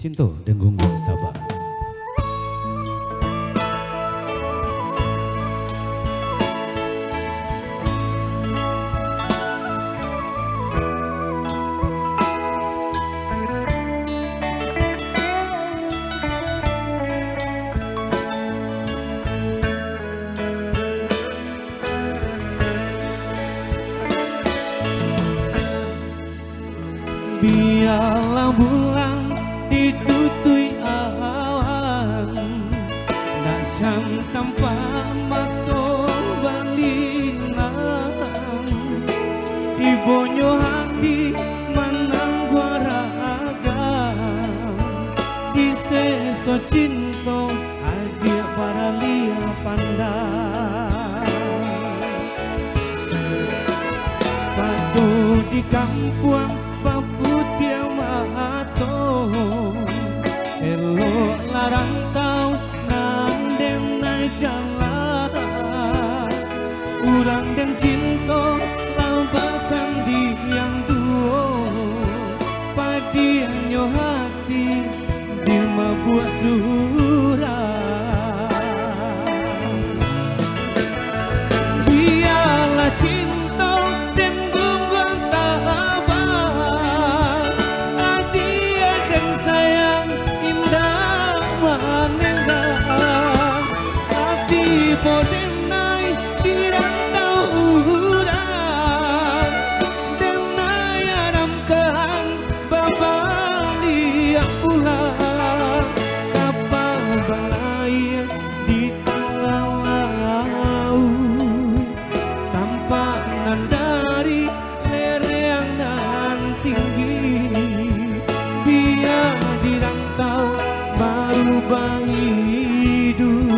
Cinto Denggunggung Tabak. Biarlah bulan ditutui awan, nak jam tanpa mato balinang, ibonyo hati manang gua raga, di seso cinto adia para lia pandang, patuh di kampung Paputia mato elok larantau nandeng naik jalan urang dan cinta lampasan di yang duo padianyo hati di mabuah surah biarlah cinta Bodenai dirantau urang denai aramkan babali pulang kapal balai di tengah laut tanpa nandari lereng dan tinggi biar dirantau baru hidup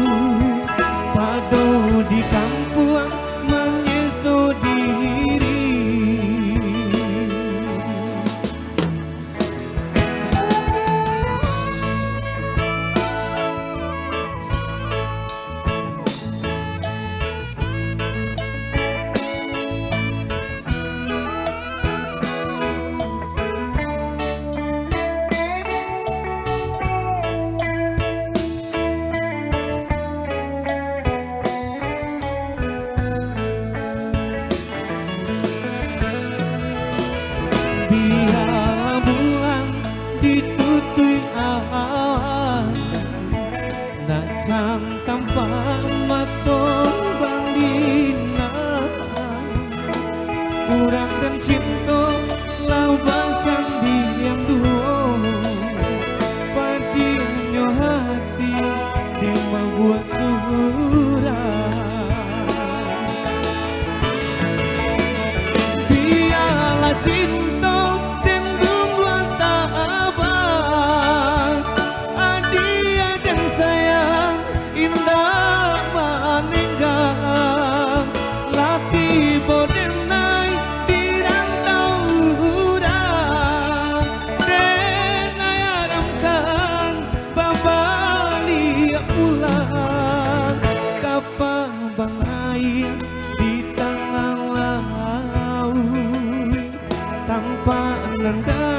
pado di kampung menyeso diri biarlah bulan ditutui awan nak jam tanpa mato balina urang dan cinta laubasan di yang duo padinyo hati di mabuah surah biarlah cinta bodenai dirantau urang denai aramkan babali pulang kapal balai di tengah laut tanpa nanda